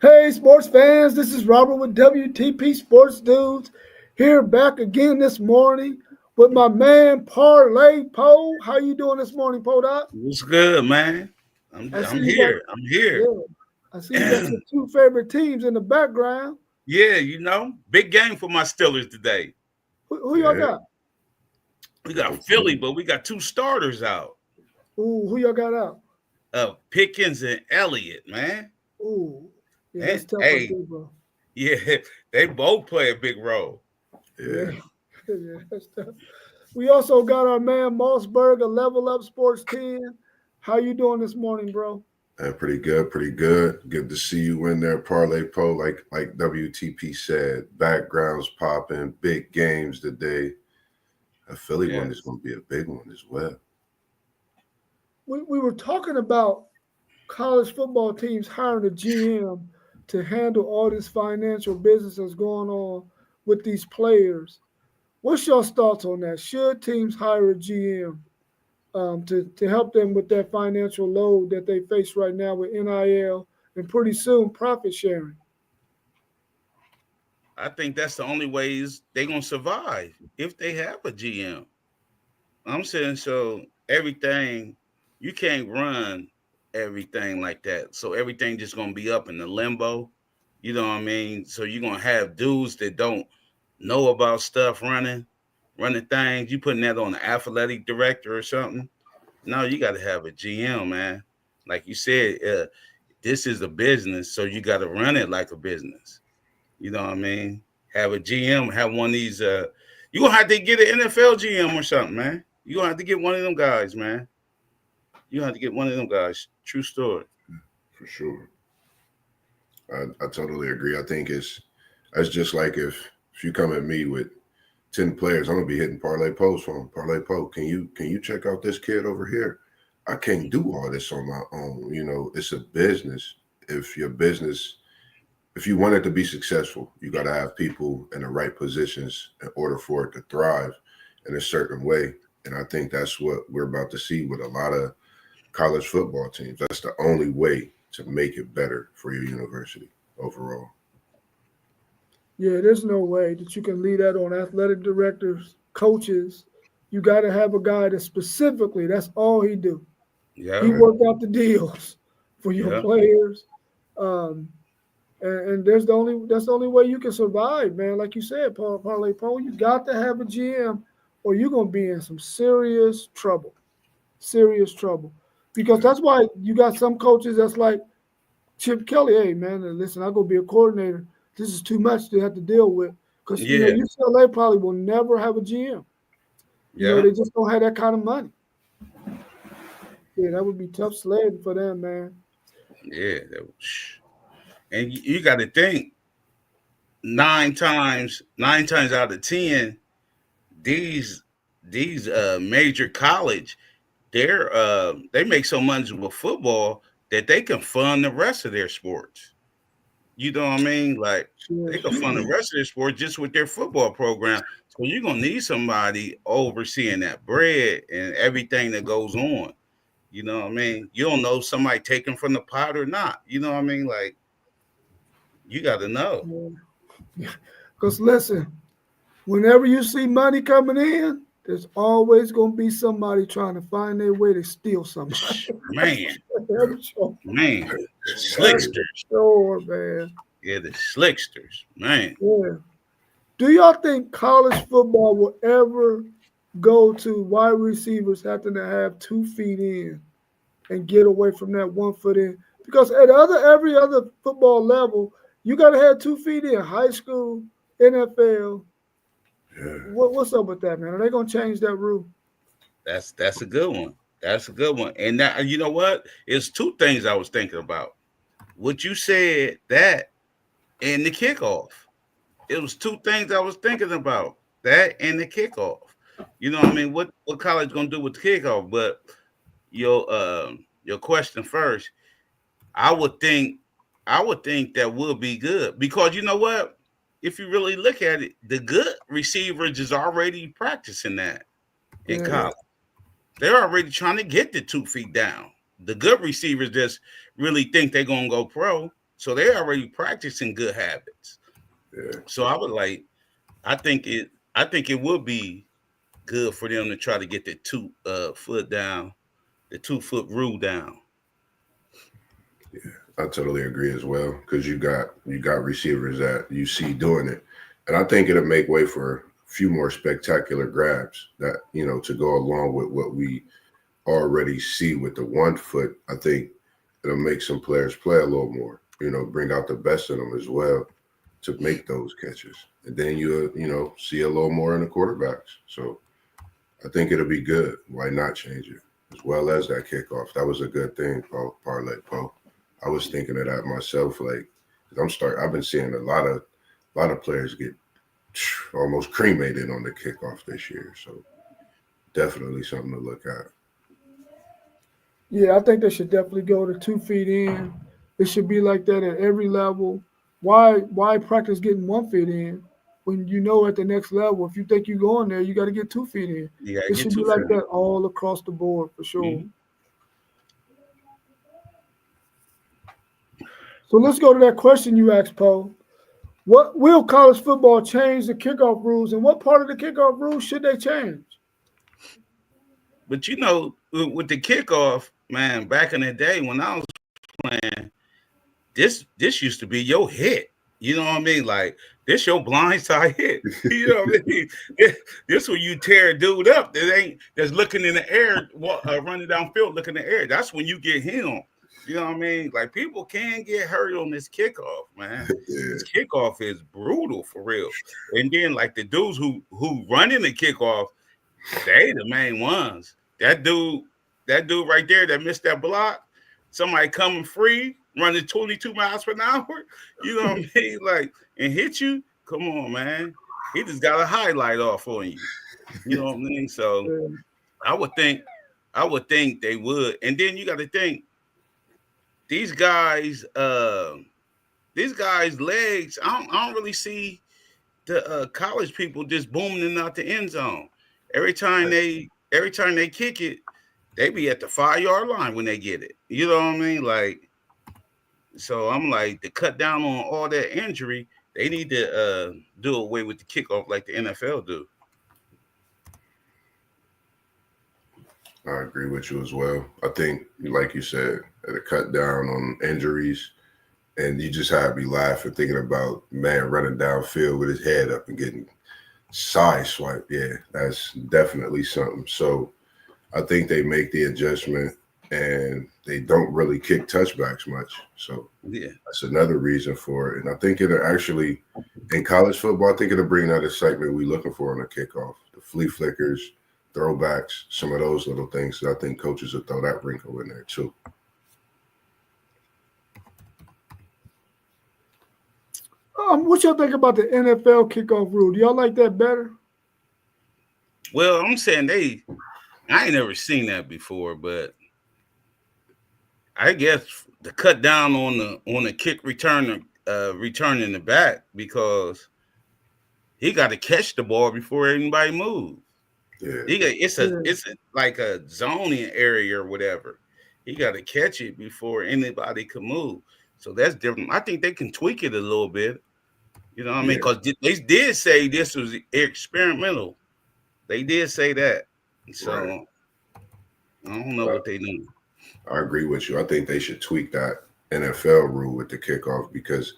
Hey, sports fans, this is Robert with WTP Sports Dudes. Here back again this morning with my man Parlay Poe. How you doing this morning, Poe Dot? What's good, man? I'm I see I'm you got here. I'm here. yeah, I see you got your two favorite teams in the background. Yeah, big game for my Steelers today. Who y'all Yeah, got? We go got Philly, team. but we got two starters out. Ooh, who y'all got out? Pickens and Elliott, man. Ooh, yeah, And that's tough right hey, there, bro. yeah, they both play a big role. Yeah, Yeah, yeah, that's tough. We also got our man Mossberg, a Level Up Sports 10. How you doing this morning, bro? and pretty good, pretty good. Good to see you in there, Parlay Po. Like WTP said, backgrounds popping, big games today. A Philly one is Yes. going to be a big one as well. We were talking about college football teams hiring a GM to handle all this financial business that's going on with these players. What's your thoughts on that? Should teams hire a GM to help them with that financial load that they face right now with NIL and pretty soon profit sharing? I think that's the only ways they gonna survive if they have a GM. I'm saying so everything you can't run everything like that. So everything just gonna be up in the limbo. You know what I mean? So you're gonna have dudes that don't know about stuff running things. You putting that on the athletic director or something. No, you gotta have a GM, man. Like you said, this is a business, so you gotta run it like a business. You know what I mean? Have a GM, have one of these. You gonna have to get an NFL GM or something, man. You gonna have to get one of them guys, man. You gonna have to get one of them guys. True story. For sure. I totally agree. I think that's just like if you come at me with 10 players, I'm gonna be hitting Parlay Post for them. Parlay Po, can you check out this kid over here? I can't do all this on my own. It's a business. If your business if you want it to be successful, you got to have people in the right positions in order for it to thrive in a certain way. And I think that's what we're about to see with a lot of college football teams. That's the only way to make it better for your university overall. Yeah, there's no way that you can leave that on athletic directors, coaches. You got to have a guy that specifically that's all he do. He Yeah, Right. worked out the deals for your yeah. players, um, and that's the only way you can survive, man. Like you said, Parlay Pro, you got to have a GM, or you're gonna be in some serious trouble. Because Yeah. that's why you got some coaches that's like Chip Kelly. Hey, man, listen, I go be a coordinator. This is too much to have to deal with. Because Yeah, UCLA probably will never have a GM. yeah, They just don't have that kind of money. Yeah, that would be tough sledding for them, man. yeah. And you got to think nine times out of ten, these these major college, they make so much with football that they can fund the rest of their sports. You know what I mean? Like Sure, they can fund the sure. rest of their sport just with their football program. So you're gonna need somebody overseeing that bread and everything that goes on. You know what I mean? You don't know if somebody taking from the pot or not. You know what I mean? Like you got to know, Because listen, whenever you see money coming in, there's always going to be somebody trying to find their way to steal somebody. man, That's for sure. man, the That's Exactly. for slicksters, sure, man. yeah, the slicksters, man. Yeah. Do y'all think college football will ever go to wide receivers having to have 2 feet in and get away from that 1 foot in? Because at every other football level, you got to have 2 feet in. High school, NFL. Yeah. What's up with that, man? Are they gonna change that rule? That's a good one. That's a good one. And that, you know what? It's two things I was thinking about. What you said that and the kickoff. It was two things I was thinking about. That and the kickoff. You know what I mean? What college gonna do with the kickoff? But your question first, I would think I would think that would be good because you know what? If you really look at it, the good receivers is already practicing that in Yeah, Yeah. college. They're already trying to get the 2 feet down. The good receivers just really think they're gonna go pro. So they're already practicing good habits. Yeah, So I think it would be good for them to try to get the 2 foot down, the 2 foot rule down. I totally agree as well because you got receivers that you see doing it, and I think it'll make way for a few more spectacular grabs that to go along with what we already see with the 1 foot. I think it'll make some players play a little more, bring out the best in them as well to make those catches. And then you see a little more in the quarterbacks. So I think it'll be good. Why not change it? As well as that kickoff. That was a good thing, Parlay Poe. I was thinking of that myself. Like I've been seeing a lot of players get almost cremated on the kickoff this year. So definitely something to look at. Yeah, I think they should definitely go to 2 feet in. It should be like that at every level. Why practice getting 1 feet in when you know at the next level, if you think you're going there, you got to get 2 feet in. You gotta It get should be 2 like feet. that all across the board for sure. Mhm. So let's go to that question you asked, Poe. What will college football change the kickoff rules, and what part of the kickoff rules should they change? But with the kickoff, man, back in the day when I was playing, this used to be your hit. You know what I mean? Like this your blindside hit. You know what I mean? This when you tear a dude up that's looking in the air, running downfield, looking in the air. That's when you get him. You know what I mean? Like people can get hurt on this kickoff, man. Yeah. This kickoff is brutal for real. And then like the dudes who running the kickoff, they the main ones. That dude right there that missed that block, somebody coming free, running 22 miles per hour, you know what I mean? Like, and hit you. Come on, man. He just got a highlight off on you. You know what I mean? So Yeah. I would think they would. And then you got to think these guys' legs. I don't really see the college people just booming out the end zone. Every time they kick it, they be at the 5-yard line when they get it. You know what I mean? Like, so I'm like, to cut down on all that injury, they need to do away with the kickoff like the NFL do. I agree with you as well. I think, like you said, to cut down on injuries, and you just have to be laughing thinking about man running downfield with his head up and getting side swiped. Yeah, that's definitely something. So I think they make the adjustment and they don't really kick touchbacks much. So Yeah. that's another reason for it. And I think it'll actually, in college football, I think it'll bring that excitement we're looking for on the kickoff. The flea flickers, throwbacks, some of those little things. So I think coaches will throw that wrinkle in there too. What y'all think about the NFL kickoff rule? Do y'all like that better? Well, I'm saying I ain't never seen that before, but I guess to cut down on the kick returner returning the back because he got to catch the ball before anybody moves. Yeah. It's like a zoning area or whatever. He got to catch it before anybody can move. So that's different. I think they can tweak it a little bit. You know what I mean? Because they did say this was experimental. They did say that. So Right. I don't know what they do. I agree with you. I think they should tweak that NFL rule with the kickoff because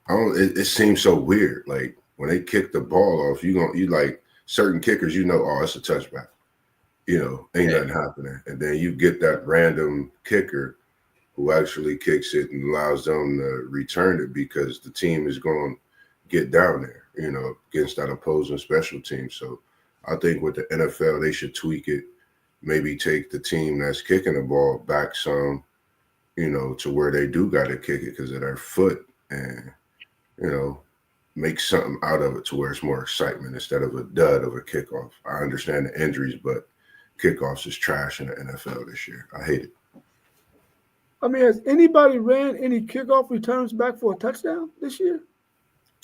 it seems so weird. Like when they kick the ball off, you like certain kickers, oh, it's a touchback. Ain't nothing happening. And then you get that random kicker who actually kicks it and allows them to return it because the team is going to get down there, against that opposing special team. So I think with the NFL, they should tweak it, maybe take the team that's kicking the ball back some, to where they do got to kick it because of their foot and, make something out of it to where it's more excitement instead of a dud of a kickoff. I understand the injuries, but kickoffs is trash in the NFL this year. I hate it. I mean, has anybody ran any kickoff returns back for a touchdown this year?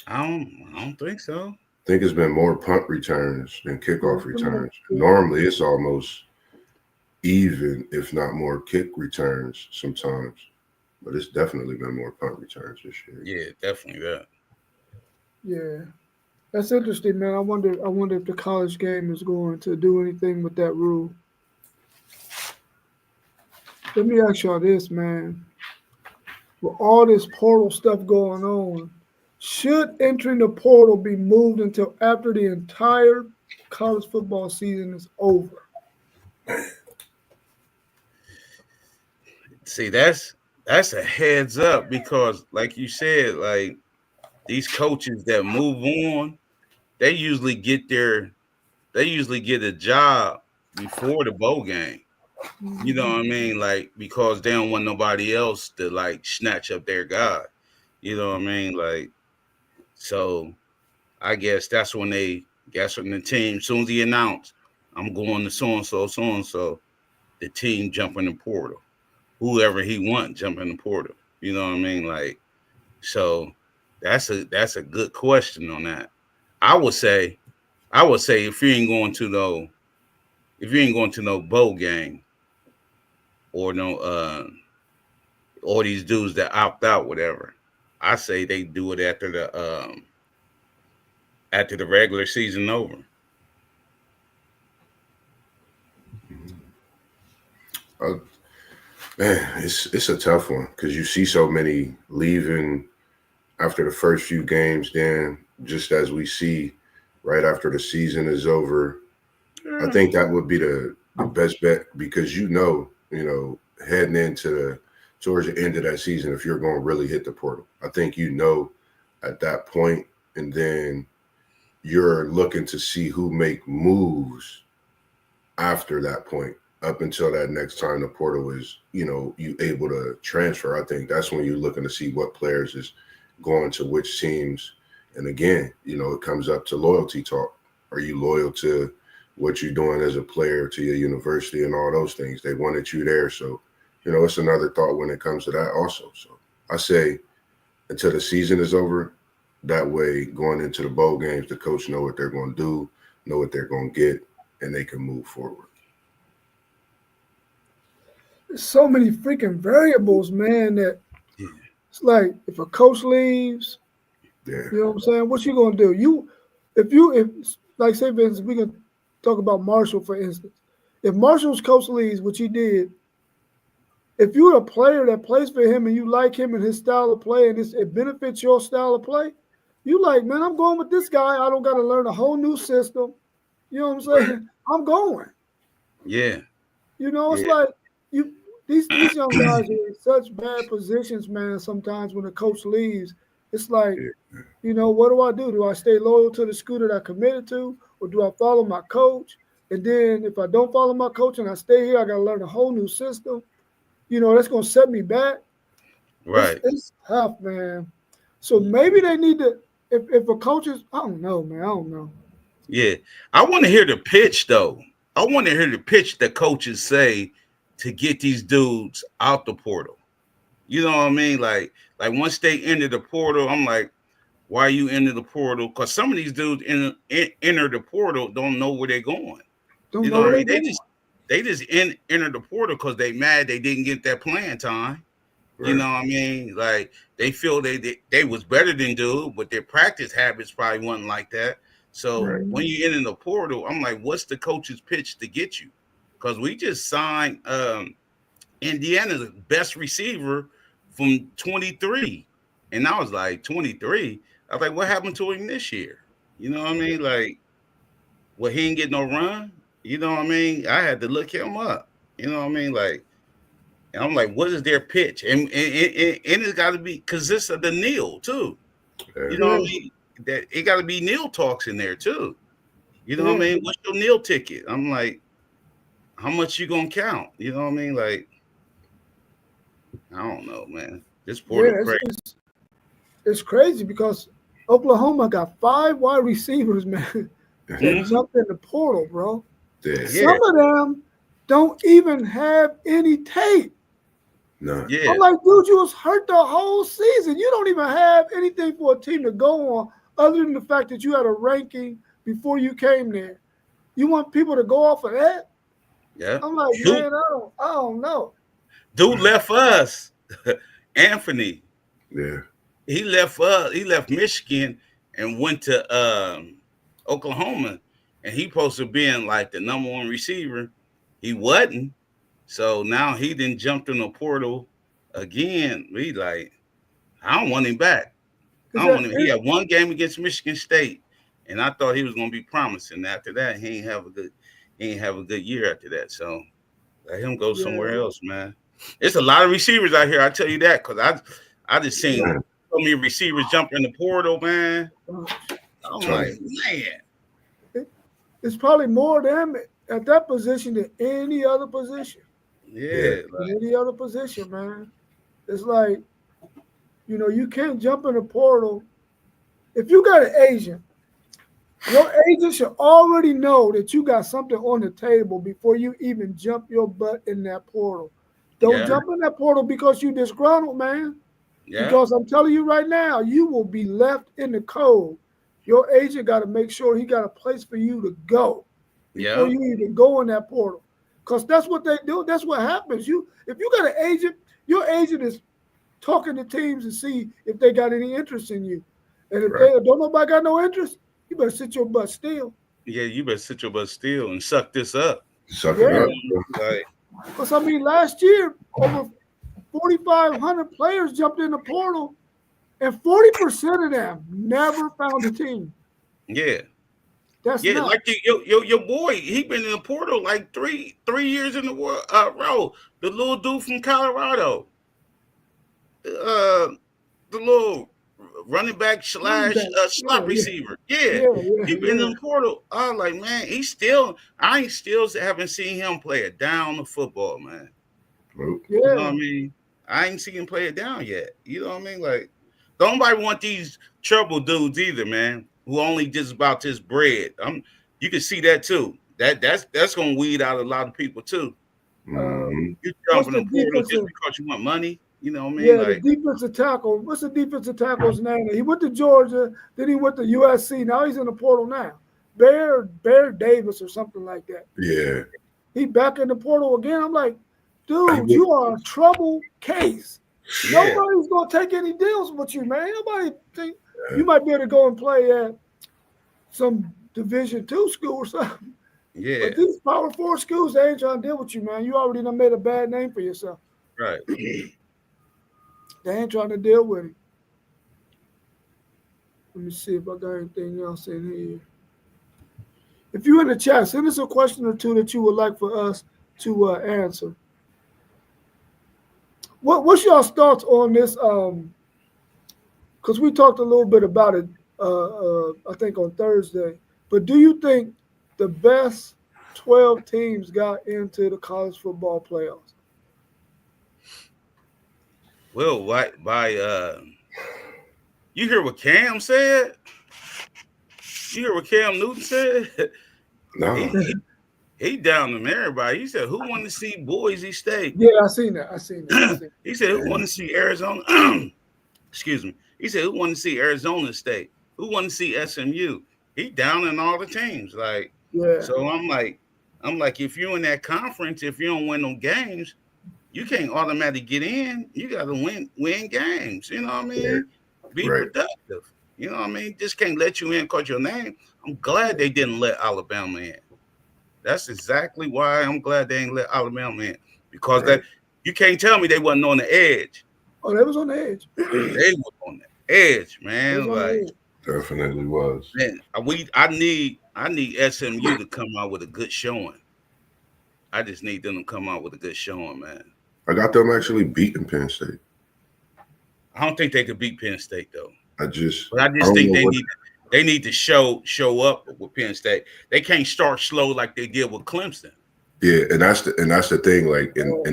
I don't think so. I think it's been more punt returns than kickoff returns. Normally, it's almost even, if not more, kick returns sometimes. but it's definitely been more punt returns this year. Yeah, definitely that. Yeah. That's interesting, man. I wonder if the college game is going to do anything with that rule. Let me ask y'all this, man. With all this portal stuff going on, should entering the portal be moved until after the entire college football season is over? See, that's a heads up because, like you said, like these coaches that move on, they usually get a job before the bowl game. You know what I mean? Like, because they don't want nobody else to like snatch up their guy. You know what I mean? Like, so I guess that's when the team, as soon as he announced, I'm going to so and so, the team jump in the portal. Whoever he want jump in the portal. You know what I mean? Like, so that's a good question on that. I would say if you ain't going to no bowl game or no or these dudes that opt out, whatever, I say they do it after the regular season over. Man, it's a tough one because you see so many leaving after the first few games. Then, just as we see right after the season is over, I think that would be the best bet because heading into towards the end of that season, if you're going to really hit the portal, I think at that point, and then you're looking to see who make moves after that point. Up until that next time the portal is, you able to transfer. I think that's when you're looking to see what players is going to which teams. And again, it comes up to loyalty talk. Are you loyal to what you're doing as a player, to your university and all those things? They wanted you there. So, it's another thought when it comes to that also. So I say until the season is over, that way going into the bowl games, the coach know what they're going to do, know what they're going to get, and they can move forward. There's so many freaking variables, man, that it's like if a coach leaves, Yeah. you know what I'm saying? What you gonna do? If like say for instance, we can talk about Marshall for instance. If Marshall's coach leaves, which he did, if you're a player that plays for him and you like him and his style of play and it benefits your style of play, you like, man, I'm going with this guy. I don't got to learn a whole new system. You know what I'm saying? Right. I'm going. Yeah. It's like these young guys are in such bad positions, man. Sometimes when the coach leaves, it's like, what do I do? Do I stay loyal to the school that I committed to, or do I follow my coach? And then if I don't follow my coach and I stay here, I got to learn a whole new system. That's going to set me back. Right. It's tough, man. So maybe they need to, if a coach is, I don't know, man. I don't know. Yeah. I want to hear the pitch, though. I want to hear the pitch that coaches say to get these dudes out the portal. You know what I mean? Like once they enter the portal, I'm like, why you enter the portal? Because some of these dudes enter the portal, don't know where they're going. Don't know where they're going. They just enter the portal because they mad they didn't get that playing time. Right. You know what I mean? Like they feel they was better than dude, but their practice habits probably wasn't like that. So when you enter the portal, I'm like, what's the coach's pitch to get you? Because we just signed Indiana's best receiver from 23. And I was like, 23? I was like, what happened to him this year? You know what I mean? Like, he didn't get no run? You know what I mean? I had to look him up. You know what I mean? Like, and I'm like, what is their pitch? And it's got to be, because this is the Neil, too. You know what I mean? That it got to be Neil talks in there, too. You know what I mean? What's your Neil ticket? I'm like, how much you gonna count? You know what I mean? Like, I don't know, man. This portal crazy. It's crazy because Oklahoma got 5 wide receivers, man. That jumped in the portal, bro. Yeah. Some of them don't even have any tape. No. Yeah. I'm like, dude, you was hurt the whole season. You don't even have anything for a team to go on other than the fact that you had a ranking before you came there. You want people to go off of that? Yeah. I'm like, man, I don't know. Dude left us. Anthony. Yeah. He left Michigan and went to Oklahoma, and he supposed to being like the number one receiver. He wasn't. So now he didn't jump in the portal again. We like, I don't want him back. I don't want him. He had one game against Michigan State, and I thought he was gonna be promising. After that, he ain't have a good year after that. So let him go somewhere else, man. It's a lot of receivers out here. I tell you that because I just seen so many receivers jump in the portal, man. I'm like, man, it's probably more them at that position than any other position. Yeah, like, any other position, man. It's like, you can't jump in the portal. If you got an agent, your agent should already know that you got something on the table before you even jump your butt in that portal. Don't jump in that portal because you disgruntled, man. Yeah. Because I'm telling you right now, you will be left in the cold. Your agent got to make sure he got a place for you to go before you even go in that portal. Because that's what they do. That's what happens. If you got an agent, your agent is talking to teams to see if they got any interest in you. And if they don't nobody got no interest, you better sit your butt still. Yeah, you better sit your butt still and suck this up. Suck it up. Because, last year, over 4,500 players jumped in the portal, and 40% of them never found a team. Yeah. That's nuts. Like your boy, he been in the portal like three years in the row. The little dude from Colorado. The little running back / slot receiver. Yeah. He been in the portal. I was like, man, I still haven't seen him play it down the football, man. You know what I mean? I ain't seen him play it down yet. You know what I mean? Like, don't nobody want these trouble dudes either, man, who only just about this bread. You can see that too. That's gonna weed out a lot of people too. You jump in the portal just because you want money. You know what I mean? Yeah, the defensive tackle. What's the defensive tackle's name? He went to Georgia, then he went to USC. Now he's in the portal now. Bear Davis or something like that. Yeah. He back in the portal again. I'm like, dude, you are a trouble case. Nobody's gonna take any deals with you, man. Nobody think you might be able to go and play at some Division II school or something. Yeah. But these Power 4 schools, they ain't trying to deal with you, man. You already done made a bad name for yourself. Right. They ain't trying to deal with it. Let me see if I got anything else in here. If you're in the chat, send us a question or two that you would like for us to answer. What's y'all's thoughts on this? Because we talked a little bit about it, I think, on Thursday. But do you think the best 12 teams got into the college football playoffs? Well, you hear what Cam said? You hear what Cam Newton said? No. He down on everybody. He said, who wanted to see Boise State? Yeah, I seen that. He said, who wanted to see Arizona? Excuse me. He said, who wanted to see Arizona State? Who wanted to see SMU? He down in all the teams. Like, so I'm like, if you're in that conference, if you don't win no games, you can't automatically get in. You got to win games. You know what I mean? Be productive. You know what I mean? Just can't let you in because your name. I'm glad they didn't let Alabama in. That's exactly why I'm glad they ain't let Alabama in. Because that you can't tell me they wasn't on the edge. Oh, they was on the edge. They was on the edge, man. Like, definitely was. Man, I need SMU to come out with a good showing. I just need them to come out with a good showing, man. I got them actually beating Penn State. I don't think they could beat Penn State though. I just think they need to show up with Penn State. They can't start slow like they did with Clemson. Yeah, and that's the thing. Like in a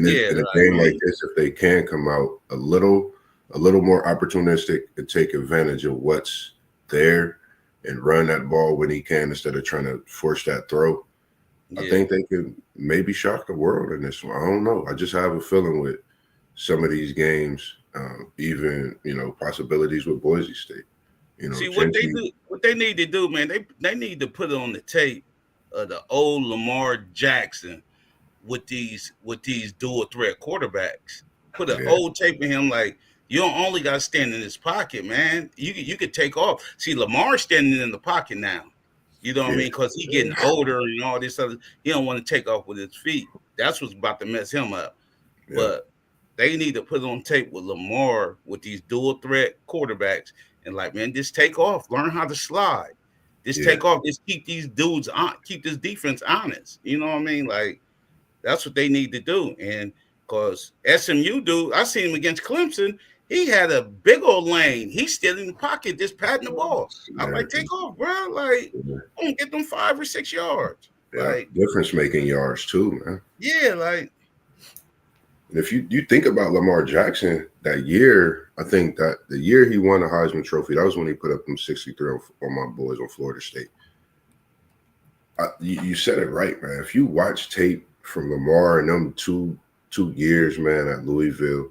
game like this, if they can come out a little more opportunistic and take advantage of what's there and run that ball when he can instead of trying to force that throw, I think they could maybe shock the world in this one. I don't know. I just have a feeling with some of these games, even possibilities with Boise State. See what they need to do, man. They need to put it on the tape of the old Lamar Jackson with these dual threat quarterbacks. Put an old tape of him like You don't only got to stand in his pocket, man. You could take off. See, Lamar's standing in the pocket now. You know what I mean? Because he getting older and all this other. He don't want to take off with his feet. That's what's about to mess him up. Yeah. But they need to put on tape with Lamar with these dual threat quarterbacks and like, man, just take off. Learn how to slide. Just take off. Just keep these dudes on. Keep this defense honest. You know what I mean? Like that's what they need to do. And because SMU dude, I seen him against Clemson. He had a big old lane. He's still in the pocket, just patting the ball. I'm like, take off, bro. Like, I'm gonna get them 5 or 6 yards. Yeah, like difference making yards too, man. Yeah, like. And if you think about Lamar Jackson that year, I think that the year he won the Heisman Trophy, that was when he put up them 63 on my boys on Florida State. You said it right, man. If you watch tape from Lamar and them two years, man, at Louisville.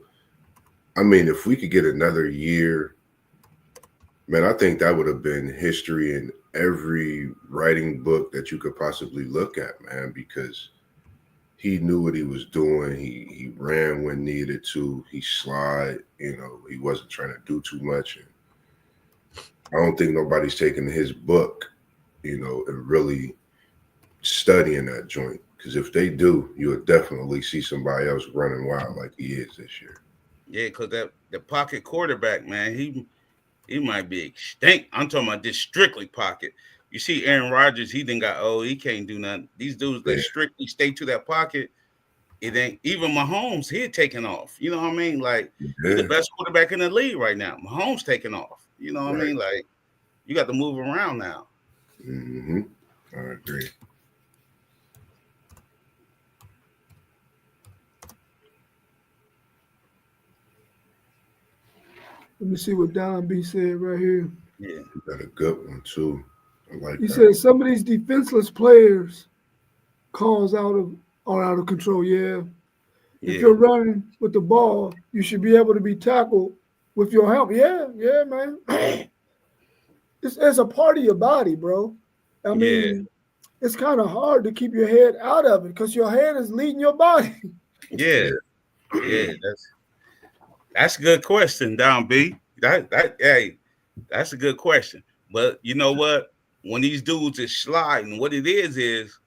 I mean, if we could get another year, man, I think that would have been history in every writing book that you could possibly look at, man, because he knew what he was doing. He ran when needed to. He slid, you know, he wasn't trying to do too much. And I don't think nobody's taking his book, you know, and really studying that joint. Because if they do, you'll definitely see somebody else running wild like he is this year. Yeah, because the pocket quarterback, man, he might be extinct. I'm talking about this strictly pocket. You see Aaron Rodgers, he didn't got he can't do nothing. These dudes, they strictly stay to that pocket. It ain't even Mahomes, he taking off. You know what I mean? Like he's the best quarterback in the league right now. Mahomes taking off. You know what I mean? Like you got to move around now. Mm-hmm. I agree. Let me see what Don B said right here. Yeah, you got a good one too. I like he that. said some of these defenseless players are out of control. Yeah. If you're running with the ball, you should be able to be tackled with your helmet. Yeah, man. It's a part of your body, bro. I mean, it's kind of hard to keep your head out of it because your head is leading your body. Yeah. That's a good question, Don B. That's a good question. But you know what? When these dudes is sliding, what it is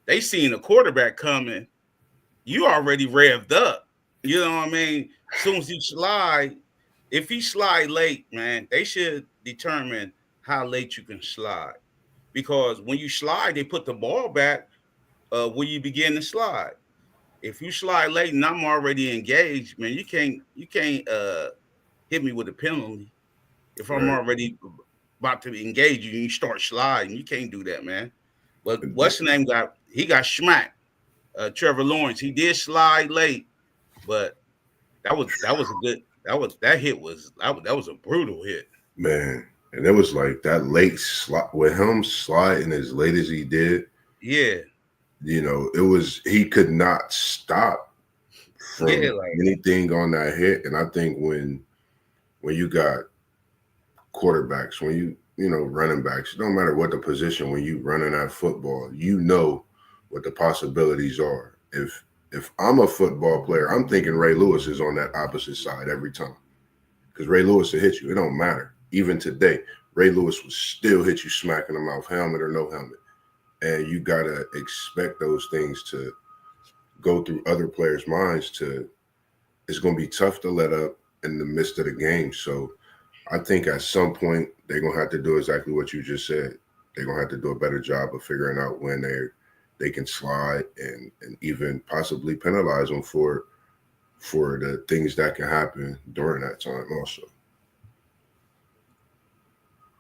they seen a quarterback coming. You already revved up. You know what I mean? As soon as you slide, if he slide late, man, they should determine how late you can slide. Because when you slide, they put the ball back where you begin to slide. If you slide late and I'm already engaged, man, you can't hit me with a penalty. If I'm already about to engage you and you start sliding, you can't do that, man. But what's the name got smacked. Trevor Lawrence, he did slide late, but that was a brutal hit. Man, and it was like that late slide with him sliding as late as he did. Yeah. You know, he could not stop from anything on that hit. And I think when you got quarterbacks, when you know, running backs, no matter what the position, when you running that football, you know what the possibilities are. If I'm a football player, I'm thinking Ray Lewis is on that opposite side every time. Because Ray Lewis will hit you. It don't matter. Even today, Ray Lewis will still hit you smacking him off, helmet or no helmet. And you got to expect those things to go through other players' minds. It's going to be tough to let up in the midst of the game. So I think at some point they're going to have to do exactly what you just said. They're going to have to do a better job of figuring out when they can slide and even possibly penalize them for the things that can happen during that time also.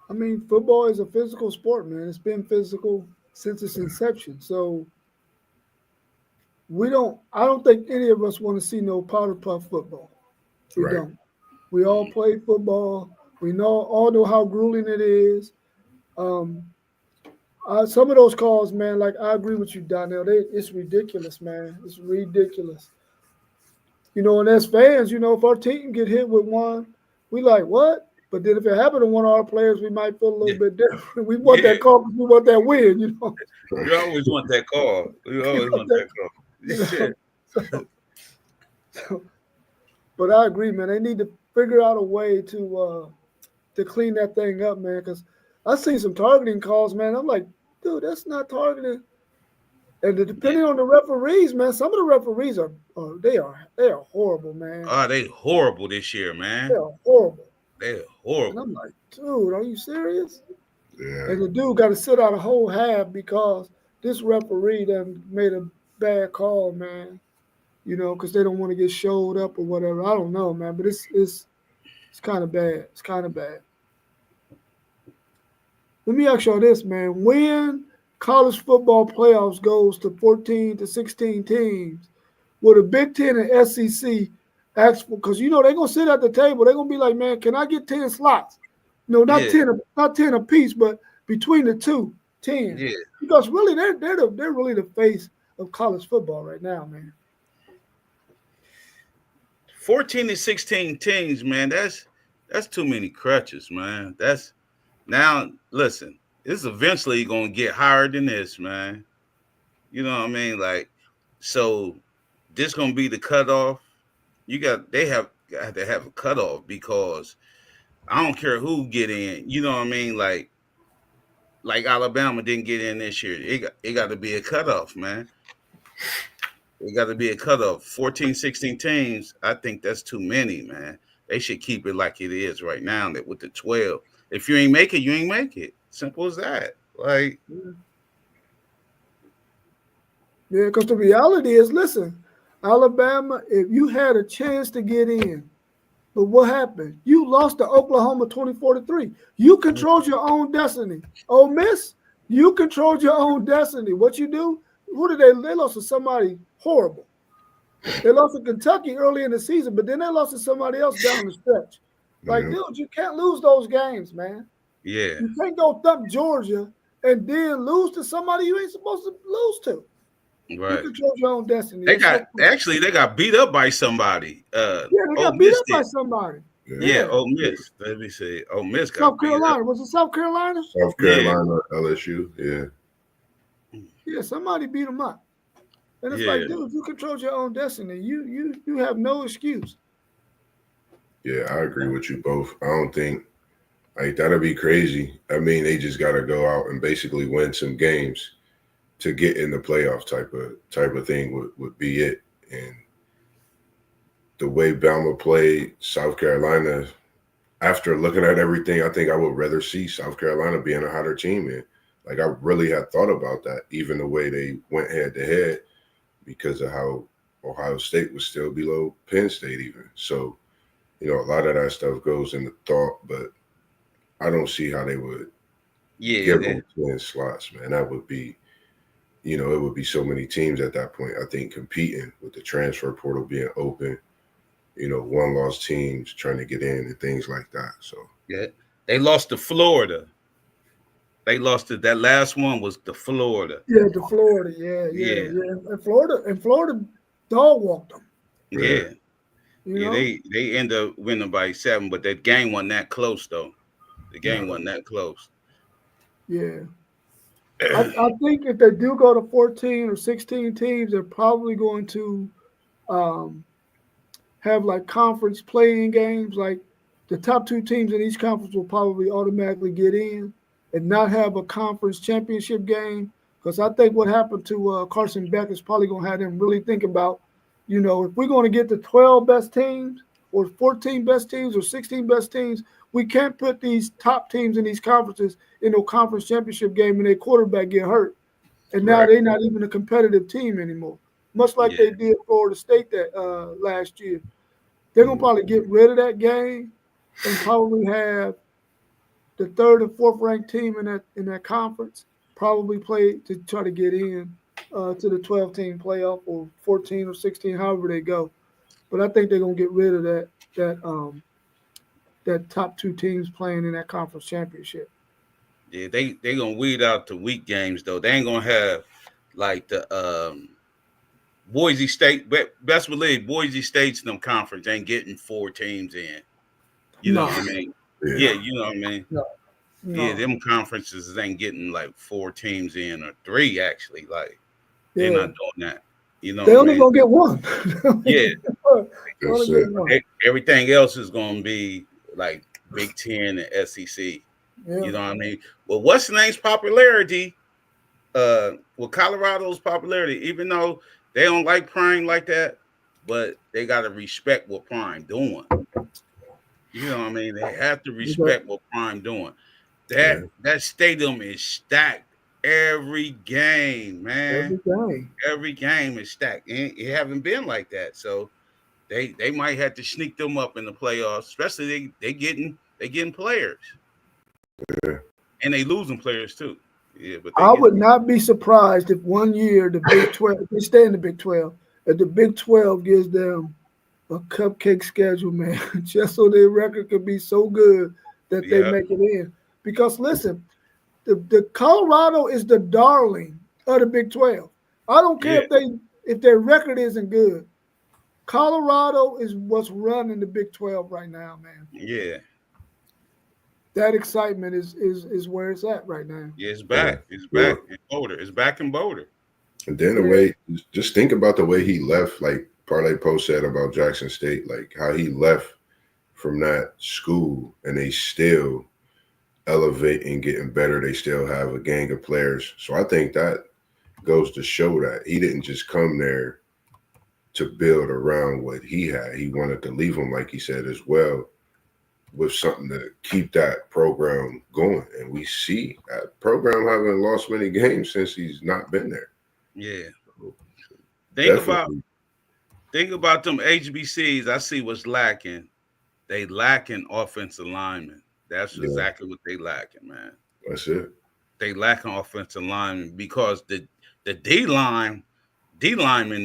I mean, football is a physical sport, man. It's been physical since its inception. So I don't think any of us want to see no powder puff football. We don't. We all play football. We all know how grueling it is. Some of those calls, man, like I agree with you, Donnell. It's ridiculous, man. It's ridiculous. You know, and as fans, you know, if our team get hit with one, we like, what? But then if it happened to one of our players, we might feel a little bit different. We want that call because we want that win, you know. You always want that call. You always want that call. But I agree, man. They need to figure out a way to clean that thing up, man. Because I seen some targeting calls, man. I'm like, dude, that's not targeting. And depending on the referees, man, some of the referees are horrible, man. Oh, they horrible this year, They man. are horrible. They're And horrible. I'm like, dude, are you serious? Yeah. And the dude got to sit out a whole half because this referee done made a bad call, man. You know, because they don't want to get showed up or whatever. I don't know, man, but it's kind of bad. It's kind of bad. Let me ask y'all this, man. When college football playoffs goes to 14 to 16 teams, will the Big Ten and SEC ask for? Because you know they're gonna sit at the table. They're gonna be like, man, can I get 10 slots? No, not Yeah. 10 apiece, but between the two, 10. Yeah. Because really, they're really the face of college football right now, man. 14 to 16 teams, man. That's too many crutches, man. That's now listen, it's eventually gonna get higher than this, man. You know what I mean? Like, so this gonna be the cutoff. They have got to have a cutoff because I don't care who get in. You know what I mean? Like Alabama didn't get in this year. It got to be a cutoff, man. It got to be a cutoff. 14, 16 teams, I think that's too many, man. They should keep it like it is right now that with the 12. If you ain't make it, you ain't make it. Simple as that. Like, Yeah, because the reality is, listen, Alabama, if you had a chance to get in, but what happened? You lost to Oklahoma 24-3. You controlled your own destiny. Ole Miss, you controlled your own destiny. What you do? Who did they lost to somebody horrible. They lost to Kentucky early in the season, but then they lost to somebody else down the stretch. Like, dude, you can't lose those games, man. yeah. You can't go thump Georgia and then lose to somebody you ain't supposed to lose to. Right. You control your own destiny. They got beat up by somebody. They got beat up by somebody. Yeah, Ole Miss. Let me see. Ole Miss got South Carolina. Was it South Carolina? South Carolina, LSU. Yeah. Yeah, somebody beat them up. And it's like, dude, you control your own destiny. You have no excuse. Yeah, I agree with you both. I don't think like that'd be crazy. I mean, they just gotta go out and basically win some games to get in the playoff type of thing would be it. And the way Bama played South Carolina, after looking at everything, I think I would rather see South Carolina being a hotter team. And like I really had thought about that, even the way they went head to head because of how Ohio State was still below Penn State even. So, you know, a lot of that stuff goes into thought, but I don't see how they would give them 10 slots, man. That would be, you know, it would be so many teams at that point, I think, competing with the transfer portal being open, you know, one-loss teams trying to get in and things like that. So yeah, they lost to Florida. They lost to that last one was the Florida. Yeah, to Florida. Yeah. And Florida dog walked them. Yeah. You know? They end up winning by 7, but that game wasn't that close though. The game wasn't that close. Yeah. I think if they do go to 14 or 16 teams, they're probably going to have like conference playing games. Like the top 2 teams in each conference will probably automatically get in and not have a conference championship game. Because I think what happened to Carson Beck is probably going to have them really think about, you know, if we're going to get the 12 best teams or 14 best teams or 16 best teams, we can't put these top teams in these conferences in a conference championship game and their quarterback get hurt. And now they're not even a competitive team anymore, much like they did Florida State that last year. They're going to probably get rid of that game and probably have the 3rd and 4th ranked team in that conference probably play to try to get in to the 12-team playoff or 14 or 16, however they go. But I think they're going to get rid of that top 2 teams playing in that conference championship. Yeah, they gonna weed out the weak games though. They ain't gonna have like the Boise State. Best believe Boise State's in them conference ain't getting 4 teams in. You know what I mean? Yeah, you know what I mean. No. Yeah, them conferences ain't getting like 4 teams in or 3 actually. Like they're not doing that. You know, they only gonna get 1. Yeah, That's it. Everything else is going to be like Big Ten and SEC. Yeah. You know what I mean? Well, what's the name's popularity? With Colorado's popularity, even though they don't like Prime like that, but they got to respect what Prime doing. You know what I mean? They have to respect what Prime doing. That stadium is stacked every game, man. Every game is stacked. It haven't been like that, so they might have to sneak them up in the playoffs. Especially they getting players, and they losing players too. Yeah, but I would not be surprised if one year the Big 12, if they stay in the Big 12, if the Big 12 gives them a cupcake schedule, man, just so their record could be so good that they make it in. Because listen, the Colorado is the darling of the Big 12. I don't care if their record isn't good. Colorado is what's running the Big 12 right now, man. Yeah. That excitement is where it's at right now. Yeah, it's back. It's back in Boulder. It's back in Boulder. And then the way, just think about the way he left, like Parlay Post said about Jackson State, like how he left from that school and they still elevate and getting better. They still have a gang of players. So I think that goes to show that he didn't just come there to build around what he had. He wanted to leave them, like he said, as well, with something to keep that program going. And we see that program haven't lost many games since he's not been there. Yeah. So, think about them HBCs. I see what's lacking. They lacking offensive linemen. That's exactly what they lacking, man. That's it. They lacking offensive linemen because the D lineman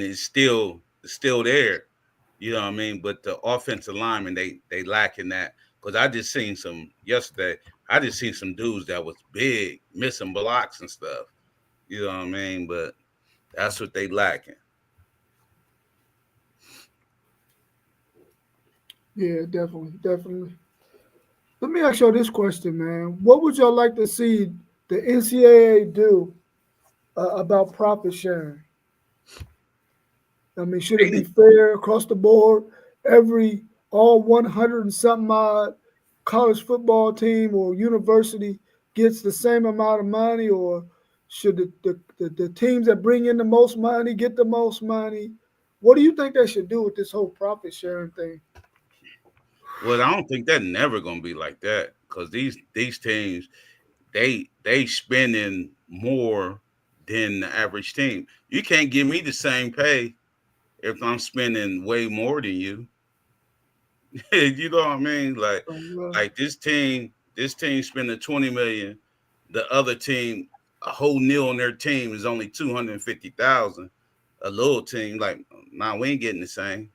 is still there. You know what I mean? But the offensive linemen, they lacking that. Because I just seen some yesterday. I just seen some dudes that was big, missing blocks and stuff. You know what I mean? But that's what they lacking. Yeah, definitely. Let me ask y'all this question, man. What would y'all like to see the NCAA do about profit sharing? I mean, should it be fair across the board? All 100 and something odd college football team or university gets the same amount of money, or should the teams that bring in the most money get the most money? What do you think they should do with this whole profit sharing thing? Well, I don't think that's never gonna be like that because these teams, they spending more than the average team. You can't give me the same pay if I'm spending way more than you. You know what I mean? Like this team spending 20 million, the other team, a whole nil on their team is only 250,000. A little team, like, nah, we ain't getting the same.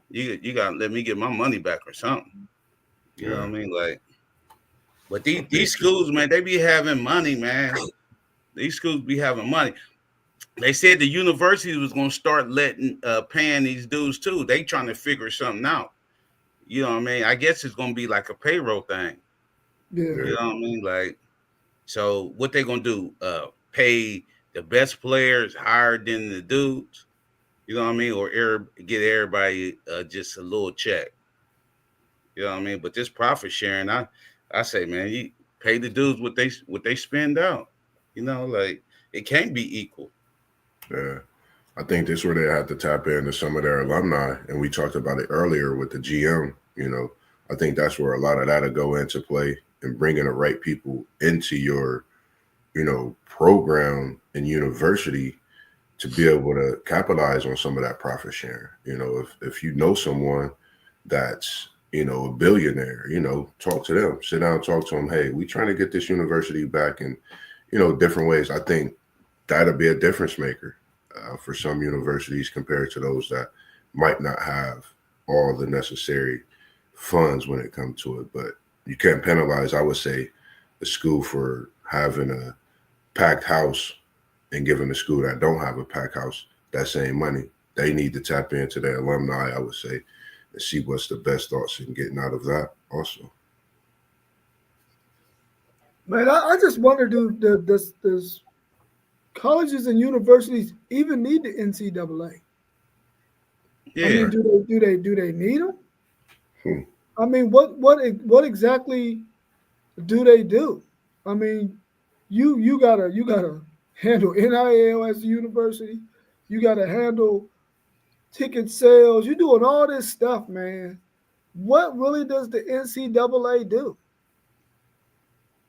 You gotta let me get my money back or something. You know what I mean? Like, but these schools, man, they be having money, man. These schools be having money. They said the university was gonna start paying these dudes too. They trying to figure something out. You know what I mean? I guess it's gonna be like a payroll thing. Yeah. You know what I mean? Like, so what they gonna do? Pay the best players higher than the dudes? You know what I mean? Or get everybody just a little check. You know what I mean? But this profit sharing, I say, man, you pay the dudes what they spend out. You know, like it can't be equal. Yeah. I think this is where they have to tap into some of their alumni. And we talked about it earlier with the GM. You know, I think that's where a lot of that will go into play and bringing the right people into your, you know, program and university to be able to capitalize on some of that profit sharing. You know, if you know someone that's, you know, a billionaire, you know, talk to them, sit down, talk to them. Hey, we trying to get this university back in, you know, different ways. I think that'll be a difference maker for some universities compared to those that might not have all the necessary funds when it comes to it. But you can't penalize, I would say, the school for having a packed house and giving the school that don't have a packed house that same money. They need to tap into their alumni, I would say, and see what's the best thoughts in getting out of that also. Man, I just wonder, does colleges and universities even need the NCAA? Yeah. I mean, do they need them? Hmm. I mean, what exactly do they do? I mean, you gotta handle NIL as a university. You gotta handle ticket sales. You're doing all this stuff, man. What really does the NCAA do?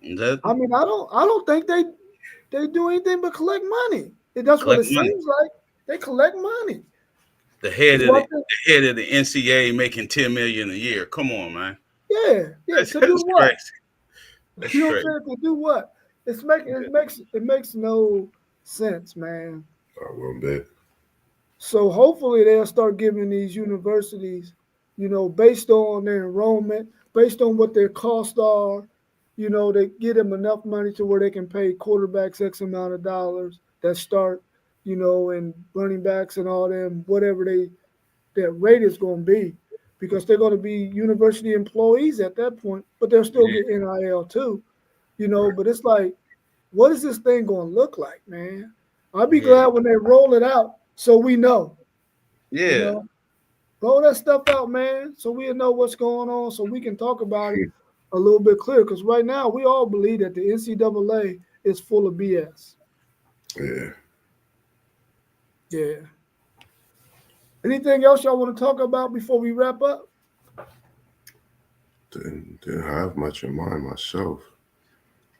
That I mean, I don't think they do anything but collect money. That's what collect it money. seems like. They collect money. The head So of I the, think, the head of the NCAA making $10 million a year. Come on, man. yeah. To do That's what? crazy. That's You know what I'm crazy. saying? To do what? It makes no sense, man. I will bet. So hopefully they'll start giving these universities, based on their enrollment, based on what their costs are, they get them enough money to where they can pay quarterbacks X amount of dollars that start, and running backs and all them, whatever their rate is going to be, because they're going to be university employees at that point, but they'll still Yeah. get NIL too, Right. but it's like, what is this thing going to look like, man? I'll be Yeah. glad when they roll it out so we know. You Yeah. know, roll that stuff out, man, so we know what's going on, so we can talk about it a little bit clearer. Because right now, we all believe that the NCAA is full of BS. Yeah. Yeah. Anything else y'all want to talk about before we wrap up? Didn't have much in mind myself.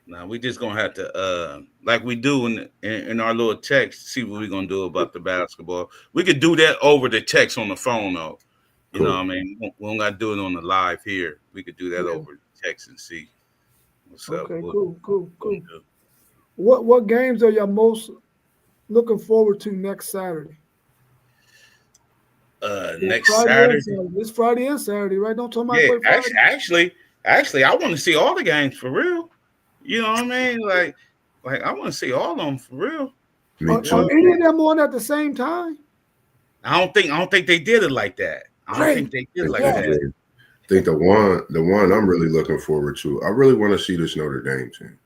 Now we just gonna have to like we do in our little text, see what we're gonna do about the basketball. We could do that over the text on the phone though. You know Cool. what I mean? We don't gotta do it on the live here. We could do that Yeah. over text and see what's up. Okay, What cool. we're gonna do. What games are y'all most looking forward to next Saturday? Next Friday Saturday. and Saturday. It's Friday and Saturday, right? Don't tell me Yeah, play Friday. actually, I want to see all the games for real. You know what I mean? Like I want to see all of them for real. Me Are too. any of them on at the same time? I don't think they did it like that. I don't think Great. they did it like Think Yes. they that. did. Think the one I'm really looking forward to. I really want to see this Notre Dame team.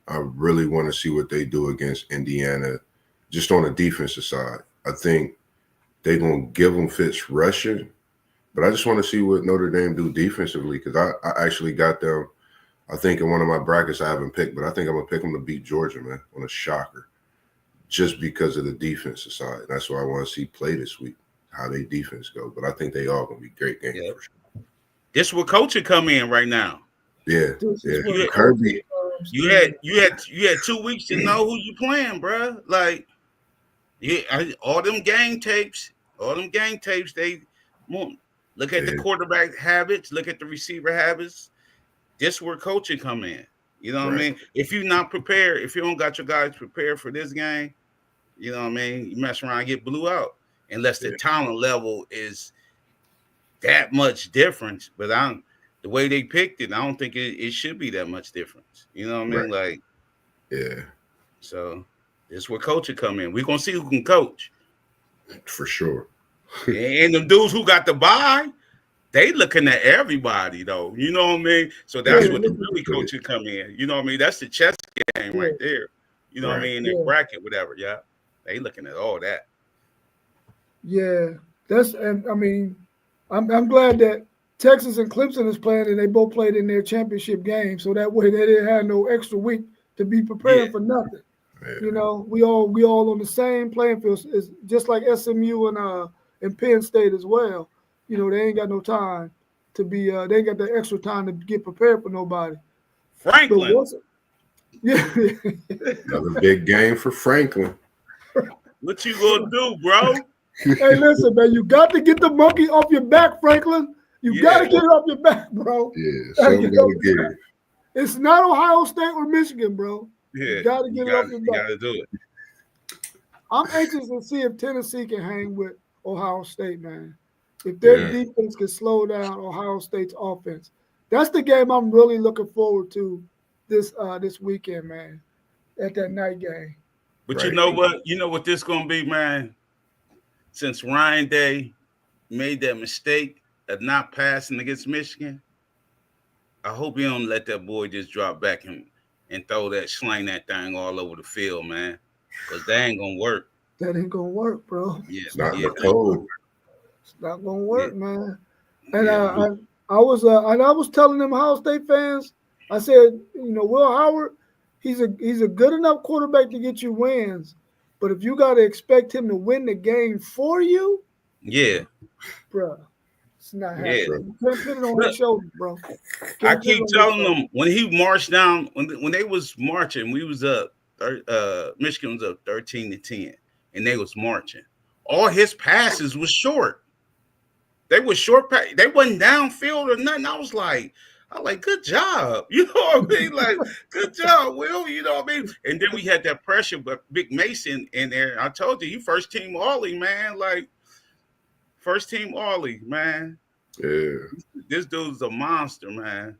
I really want to see what they do against Indiana, just on the defensive side. I think they're gonna give them fits rushing, but I just want to see what Notre Dame do defensively, because I actually got them. I think in one of my brackets I haven't picked, but I think I'm gonna pick them to beat Georgia, man, on a shocker, just because of the defensive side. That's why I want to see play this week, how they defense go. But I think they all gonna be great games Yeah. for sure. This where coaching come in right now. Yeah, This is yeah. where Kirby. You had 2 weeks to know who you playing, bro. Like all them game tapes, they look at the Yeah. quarterback habits, look at the receiver habits. This where coaching come in. You know what I Right. mean? If you're not prepared, if you don't got your guys prepared for this game, you know what I mean? You mess around and get blew out. Unless the Yeah. talent level is that much difference. But the way they picked it, I don't think it should be that much difference. You know what I mean? Right. Like, Yeah, so this is where coaching come in. We're gonna see who can coach. for sure. And them dudes who got the bye, they looking at everybody though. You know what I mean? So that's Yeah, what the look at really coaching come in. You know what I mean? That's the chess game Yeah. right there. You know what I Right. mean? The Yeah. bracket, whatever. Yeah. They looking at all that. Yeah, and I mean, I'm glad that Texas and Clemson is playing, and they both played in their championship game, so that way they didn't have no extra week to be preparing Yeah. for nothing. Yeah. We all on the same playing field. It's just like SMU and Penn State as well. They ain't got no time to be. They ain't got that extra time to get prepared for nobody. But Franklin. once, yeah. Another big game for Franklin. What you gonna do, bro? Hey, listen, man, you got to get the monkey off your back, Franklin. You got to Yeah. get it off your back, bro. Yeah, Gotta some get gotta off your get back. it. It's not Ohio State or Michigan, bro. Yeah. You got to get it off your You back. gotta do it. I'm anxious to see if Tennessee can hang with Ohio State, man. If their Yeah. defense can slow down Ohio State's offense. That's the game I'm really looking forward to this weekend, man, at that night game. But Right. you know what? You know what this gonna be, man? Since Ryan Day made that mistake of not passing against Michigan, I hope he don't let that boy just drop back and sling that thing all over the field, man. Because that ain't gonna work. That ain't gonna work, bro. Yeah, It's not in yeah. the code. It's not gonna work, man. And Yeah. I was telling them Ohio State fans, I said, Will Howard, he's a good enough quarterback to get you wins, but if you got to expect him to win the game for you, Yeah. bro, it's not Yeah. happening. You can't put it on his shoulders, bro. I keep telling them when he marched down, when they was marching, we was up, Michigan was up 13-10, and they was marching. All his passes was short. They were short pass. They wasn't downfield or nothing. I was like, good job. You know what I mean? Like, good job, Will. You know what I mean? And then we had that pressure, but Big Mason in there. I told you, he first team Arley, man. Like, first team Arley, man. Yeah. This dude's a monster, man.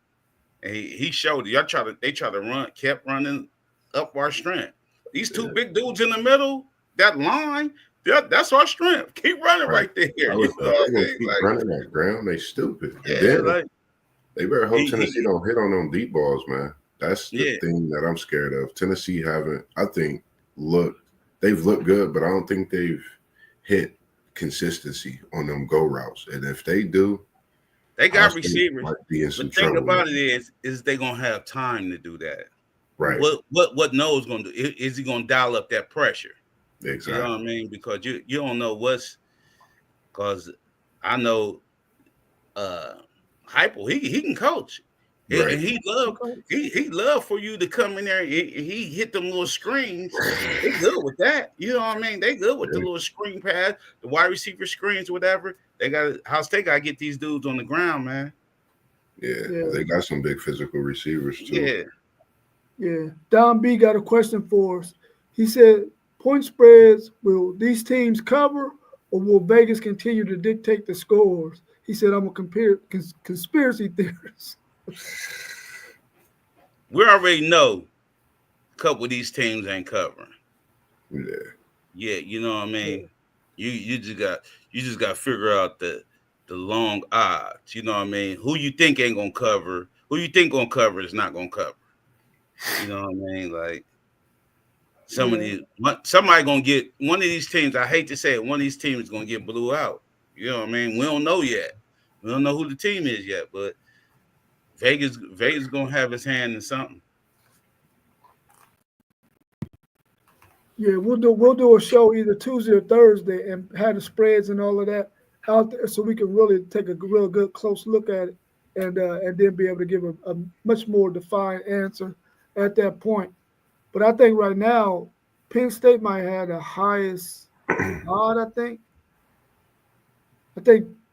And he showed it. They try to run, kept running up our strength. These two big dudes in the middle, that line, that's our strength. Keep running right there. Keep running that ground. They stupid. Yeah, then, they better hope Tennessee don't hit on them deep balls, man. That's the thing that I'm scared of. Tennessee they've looked good, but I don't think they've hit consistency on them go routes. And if they do, they got receivers. The thing about it is they gonna have time to do that. Right. What Noah's gonna do? Is he gonna dial up that pressure? Exactly. You know what I mean? Because you don't know because I know Heupel, he can coach. Right. And he loved for you to come in there and he hit them little screens. They good with that. You know what I mean? They good with the little screen pass, the wide receiver screens, whatever. Ohio State gotta get these dudes on the ground, man. Yeah. They got some big physical receivers too. Yeah. Don B got a question for us. He said, point spreads, will these teams cover or will Vegas continue to dictate the scores? He said, I'm a conspiracy theorist. We already know a couple of these teams ain't covering. Yeah, you know what I mean? You just got to figure out the long odds. You know what I mean? Who you think ain't gonna cover? Who you think gonna cover is not gonna cover. You know what I mean? Like somebody gonna get one of these teams. I hate to say it, one of these teams is gonna get blew out. You know what I mean? We don't know yet. We don't know who the team is yet, but Vegas gonna have his hand in something. Yeah, we'll do a show either Tuesday or Thursday and have the spreads and all of that out there so we can really take a real good close look at it and then be able to give a much more defined answer at that point. But I think right now Penn State might have the highest odd. I think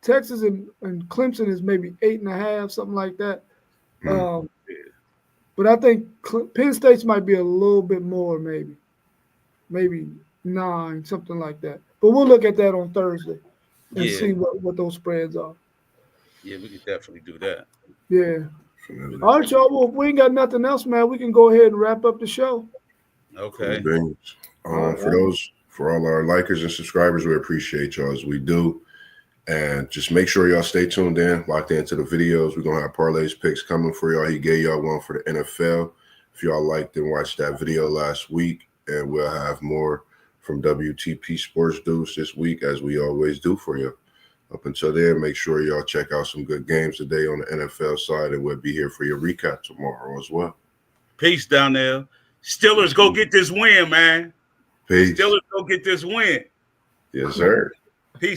Texas and Clemson is maybe 8.5, something like that. But I think Penn State's might be a little bit more, maybe 9, something like that. But we'll look at that on Thursday and see what those spreads are. Yeah, we could definitely do that. Yeah. All right, y'all. Well, if we ain't got nothing else, man, we can go ahead and wrap up the show. Okay. For all our likers and subscribers, we appreciate y'all as we do. And just make sure y'all stay tuned in, locked into the videos. We're going to have parlays picks coming for y'all. He gave y'all one for the NFL. If y'all liked and watched that video last week, and we'll have more from WTP Sports Deuce this week, as we always do for you. Up until then, make sure y'all check out some good games today on the NFL side, and we'll be here for your recap tomorrow as well. Peace down there. Steelers, go get this win, man. Peace. Steelers, go get this win. Yes, sir. Peace.